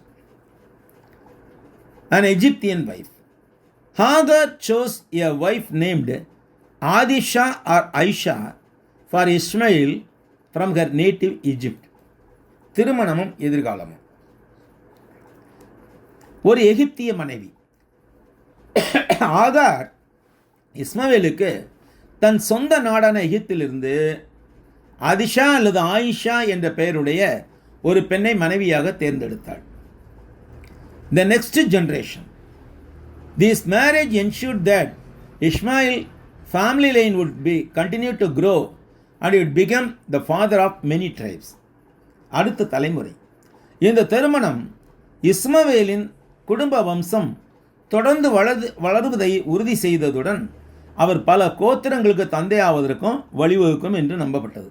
An Egyptian wife. Hagar chose a wife named Adisha or Aisha for Ishmael from her native Egypt. திருமணமும் எதிர்காலமும். ஒரு எகிப்திய மனைவி ஆகார் இஸ்மவேலுக்கு தன் சொந்த நாடான எகிப்திலிருந்து அதிஷா அல்லது ஆயிஷா என்ற பெயருடைய ஒரு பெண்ணை மனைவியாக தேர்ந்தெடுத்தாள். The next generation. This marriage ensured that Ishmael family line would continue to grow and it would become the father of many tribes. அடுத்த தலைமுறை. இந்த திருமணம் இஸ்மவேலின் குடும்ப வம்சம் தொடர்ந்து வளருவதை உறுதி செய்ததுடன் அவர் பல கோத்திரங்களுக்கு தந்தையாவதற்கும் வழிவகுக்கும் என்று நம்பப்பட்டது.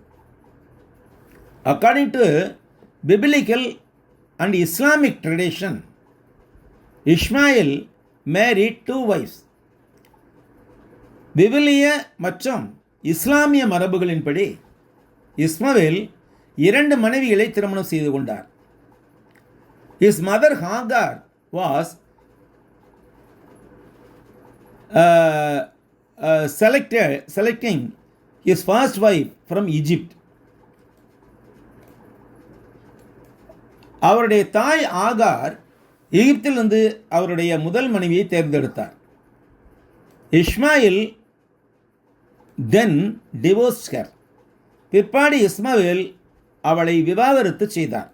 According to biblical and Islamic tradition, Ishmael married 2 wives. விவிலிய மற்றும் இஸ்லாமிய மரபுகளின்படி இஸ்மவேல் 2 மனைவிகளை திருமணம் செய்து கொண்டார். His mother Hagar was selecting his first wife from Egypt. அவருடைய தாய் ஆகார் எகிப்திலிருந்து அவருடைய முதல் மனைவியை தேர்ந்தெடுத்தார். Ismail then divorced her. பிற்பாடு இஸ்மவேல் அவளை விவாகரத்து செய்தார்.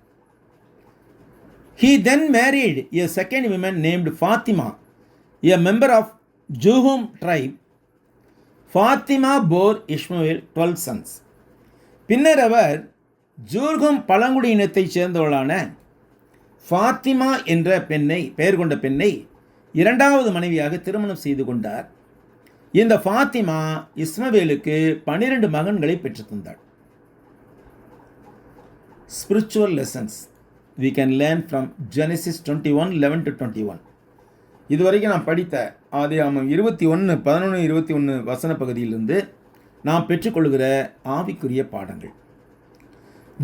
He then married a second woman named Fatima, a member of Juhum tribe. Fatima bore Ishmael 12 sons. பின்னர் அவர் ஜூர்கும் பழங்குடியினத்தைச் சேர்ந்தவளான ஃபாத்திமா என்ற பெயர் கொண்ட பெண்ணை 2வது மனைவியாக திருமணம் செய்து கொண்டார். இந்த ஃபாத்திமா இஸ்மவேலுக்கு 12 மகன்களை பெற்றுத்தந்தாள். Spiritual lessons we can learn from Genesis 21:11-21. இதுவரைக்கும் நான் படித்த ஆதியாகமம் 21:11-21 வசன பகுதியிலிருந்து நாம் பெற்றுக்கொள்கிற ஆவிக்குரிய பாடங்கள்.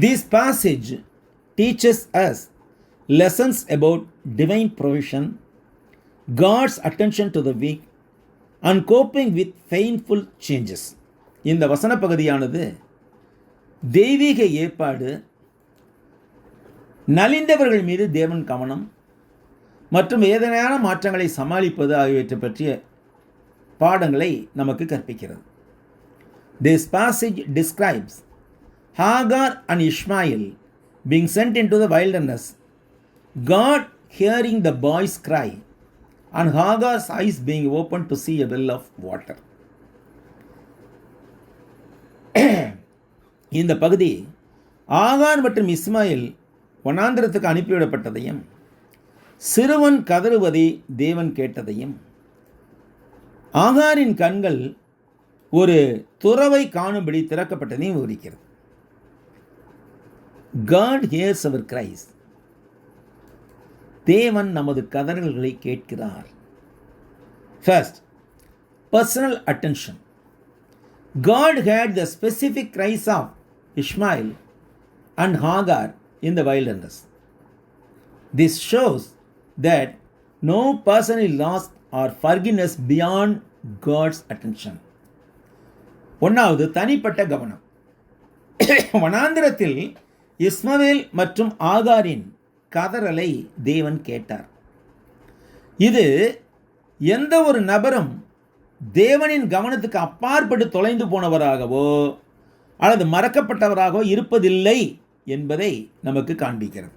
This passage teaches us lessons about divine provision, God's attention to the weak, and coping with painful changes. இந்த வசன பகுதியானது தெய்வீக ஏற்பாடு, நலிந்தவர்கள் மீது தேவன் கவனம் மற்றும் வேதனையான மாற்றங்களை சமாளிப்பது ஆகியவற்றை பற்றிய பாடங்களை நமக்கு கற்பிக்கிறது. This passage describes Hagar and Ishmael being sent into the wilderness, God hearing the boy's cry, and Hagar's eyes being opened to see a well of water. இந்த பகுதி ஆகார் மற்றும் இஸ்மாயில் வனாந்திரத்துக்கு அனுப்பிவிடப்பட்டதையும் சிறுவன் கதறுவதை தேவன் கேட்டதையும் ஆகாரின் கண்கள் ஒரு துறவை காணும்படி திறக்கப்பட்டதையும் விவரிக்கிறது. God hears our cries. தேவன் நமது கதறல்களை கேட்கிறார். First, personal attention. God heard the specific cries of Ishmael and Hagar in the wilderness. This shows that no person is lost or forgiveness beyond God's attention. ஒன்றாவது தனிப்பட்ட கவனம். வனாந்திரத்தில் இஸ்மவேல் மற்றும் ஆகாரின் கதறலை தேவன் கேட்டார். இது எந்த ஒரு நபரும் தேவனின் கவனத்துக்கு அப்பாற்பட்டு தொலைந்து போனவராகவோ அல்லது மறக்கப்பட்டவராகவோ இருப்பதில்லை என்பதை நமக்கு காண்பிக்கிறது.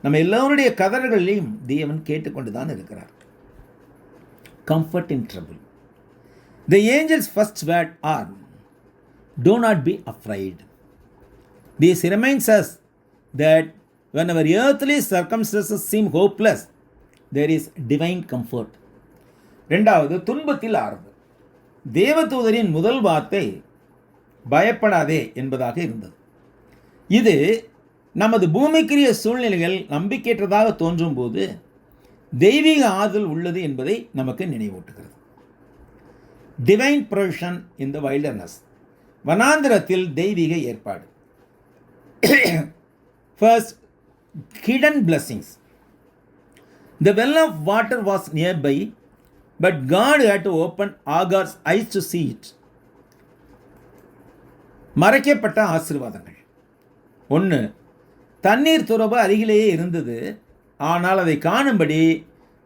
நம்ம எல்லோருடைய கதறல்களையும் தேவன் கேட்டுக்கொண்டு தான் இருக்கிறார். Comfort in trouble. The angels' first word are, do not be afraid. This reminds us that when our earthly circumstances seem hopeless, there is divine comfort. ரெண்டாவது துன்பத்தில் ஆறுதல். தேவதூதரின் முதல் வார்த்தை பயப்படாதே என்பதாக இருந்தது. இது நமது பூமிக்குரிய சூழ்நிலைகள் நம்பிக்கையற்றதாக தோன்றும் போது தெய்வீக ஆறுதல் உள்ளது என்பதை நமக்கு நினைவூட்டுகிறது. டிவைன் ப்ரொவிஷன் இன் த வைல்டர்னஸ். வனாந்திரத்தில் தெய்வீக ஏற்பாடு. First, hidden blessings. The well of water was nearby, but God had to open Agar's eyes to see it. மறைக்கப்பட்ட ஆசீர்வாதங்கள். 1, தண்ணீர் துறவு அருகிலேயே இருந்தது, ஆனால் அதை காணும்படி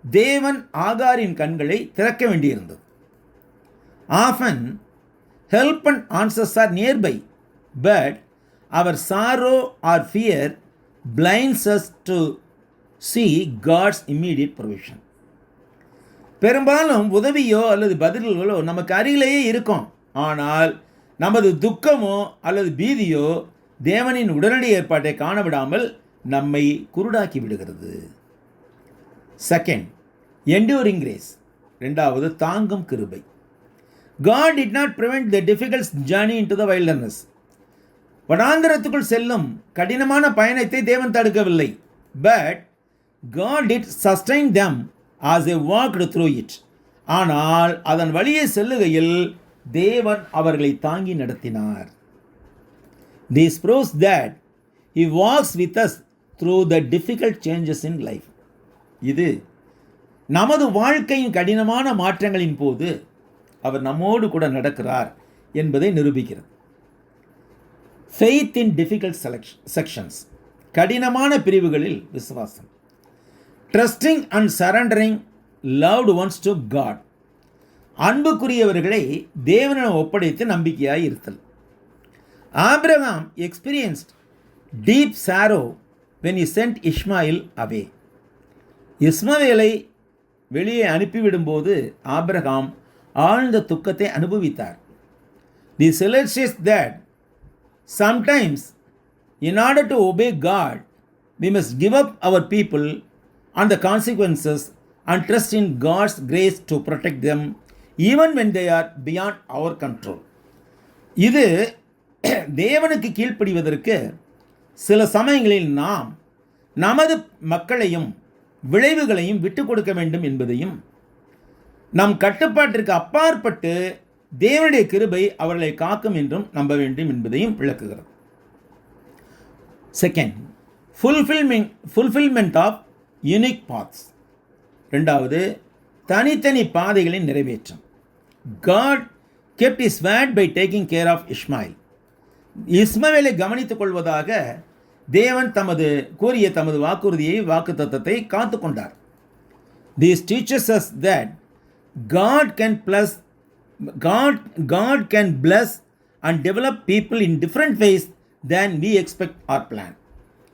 தேவன் ஆகாரின் கண்களை திறக்க வேண்டியிருந்தது. Often, help and answers are nearby, but our sorrow or fear blinds us to see God's immediate provision. பெரும்பாலும் உதவியோ அல்லது பதில்களோ நமக்கு அருகிலேயே இருக்கும், ஆனால் நமது துக்கமோ அல்லது பீதியோ தேவனின் உடனடி ஏற்பாட்டை காணவிடாமல் நம்மை குருடாக்கி விடுகிறது. Second, enduring grace. ரெண்டாவது, தாங்கும் கிருபை. God did not prevent the difficult journey into the wilderness. வனாந்திரத்துக்குள் செல்லும் கடினமான பயணத்தை தேவன் தடுக்கவில்லை. But God did sustain them as they walked through it. ஆனால் அதன் வழியே செல்லுகையில் தேவன் அவர்களை தாங்கி நடத்தினார். This proves that He walks with us through the difficult changes in life. இது நமது வாழ்க்கையின் கடினமான மாற்றங்களின் போது அவர் நம்மோடு கூட நடக்கிறார் என்பதை நிரூபிக்கிறது. Faith in difficult sections. கடினமான பிரிவுகளில் விசுவாசம். Trusting and surrendering loved ones to God. அன்புக்குரியவர்களை தேவனிடம் ஒப்படைத்து நம்பிக்கையாய் இருத்தல். Abraham experienced deep sorrow when he sent Ishmael away. இஸ்மவேலை வெளியே அனுப்பிவிடும்போது ஆபிரகாம் ஆழ்ந்த துக்கத்தை அனுபவித்தார். This illustrates that sometimes in order to obey God, we must give up our people and the consequences and trust in God's grace to protect them even when they are beyond our control. இது தேவனுக்கு கீழ்ப்படிவதற்கு சில சமயங்களில் நாம் நமது மக்களையும் விளைவுகளையும் விட்டுக் கொடுக்க வேண்டும் என்பதையும், நம் கட்டுப்பாட்டிற்கு அப்பாற்பட்டு தேவனுடைய கிருபை அவர்களை காக்கும் என்றும் நம்ப வேண்டும் என்பதையும் விளக்குகிறது. Second, fulfilment of unique paths. ரெண்டாவது, தனித்தனி பாதைகளின் நிறைவேற்றம். God kept his word by taking care of Ishmael. இஸ்மவேலை கவனித்துக் கொள்வதாக தேவன் கூறிய தமது வாக்குறுதியை வாக்குத்தத்தத்தை காத்து கொண்டார். This teaches us that God can bless and develop people in different ways than we expect or plan.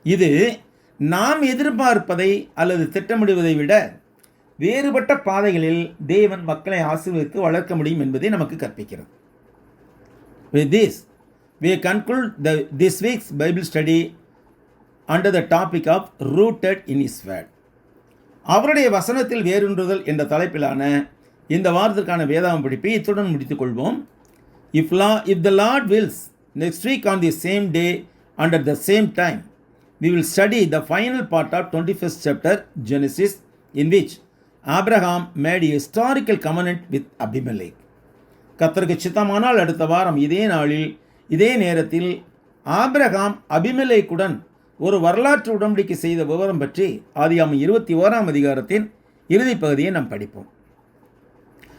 இது நாம் எதிர்பார்ப்பதை அல்லது திட்டமிடுவதை விட வேறுபட்ட பாதைகளில் தேவன் மக்களை ஆசீர்வதித்து வளர்க்க முடியும் என்பதை நமக்கு கற்பிக்கிறது. With this, we conclude this week's Bible study under the topic of rooted in His word. அவருடைய வசனத்தில் வேரூன்றுதல் என்ற தலைப்பிலான இந்த வாரத்திற்கான வேதாகம் படிப்பை இத்துடன் முடித்துக் கொள்வோம். If the Lord wills, next week on the same day and at the same time, we will study the final part of 21st chapter Genesis, in which Abraham made a historical covenant with Abimelech. கர்த்தருக்கு சித்தமானால் அடுத்த வாரம் இதே நாளில் இதே நேரத்தில் ஆபிரகாம் அபிமெலேக்குடன் ஒரு வரலாற்று உடன்படிக்கை செய்த விவரம் பற்றி ஆதியாகமம் 21ஆம் அதிகாரத்தின் இறுதிப் பகுதியை நாம் படிப்போம்.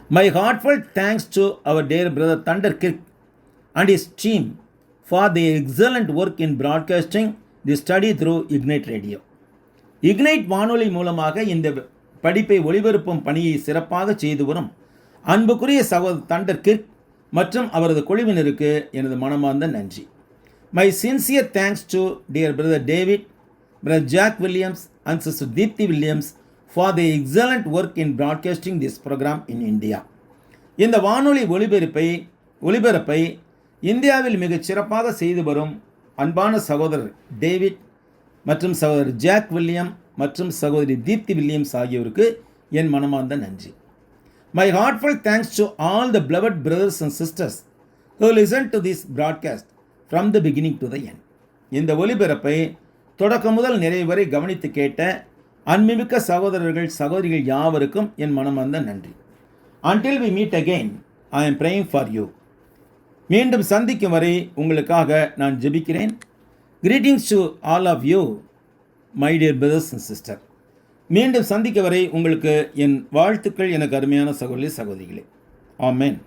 My heartfelt thanks to our dear brother Thunder Kirk and his team for the excellent work in broadcasting the study through Ignite Radio. Ignite வானொலி மூலமாக இந்த படிப்பை ஒளிபரப்பும் பணியை சிறப்பாக செய்து வரும் அன்புக்குரிய சகோதரர் தண்டர் கிர்க் மற்றும் அவரது குழுவினருக்கு எனது மனமார்ந்த நன்றி. My sincere thanks to dear brother David, brother Jack Williams and sister Deepthi Williams for the excellent work in broadcasting this program in India. இந்த வானொலி ஒளிபரப்பை இந்தியாவில் மிகச் சிறப்பாக செய்து வரும் அன்பான சகோதரர் டேவிட் மற்றும் சகோதரர் ஜாக் வில்லியம் மற்றும் சகோதரி தீப்தி வில்லியம்ஸ் ஆகியோருக்கு என் மனமார்ந்த நன்றி. My heartfelt thanks to all the beloved brothers and sisters who listened to this broadcast from the beginning to the end. இந்த ஒலிபரப்பை தொடக்கம் முதல் நிறைவு வரை கவனித்து கேட்ட அன்பிமிக்க சகோதரர்கள் சகோதரிகள் யாவருக்கும் என் மனமார்ந்த நன்றி. Until we meet again, I am praying for you. மீண்டும் சந்திக்கும் வரை உங்களுக்காக நான் ஜெபிக்கிறேன். Greetings to all of you, my dear brothers and sisters. மீண்டும் சந்திக்க வரை உங்களுக்கு என் வாழ்த்துக்கள் எனக்கு அருமையான சகோதரி சகோதரிகளே. ஆமென்.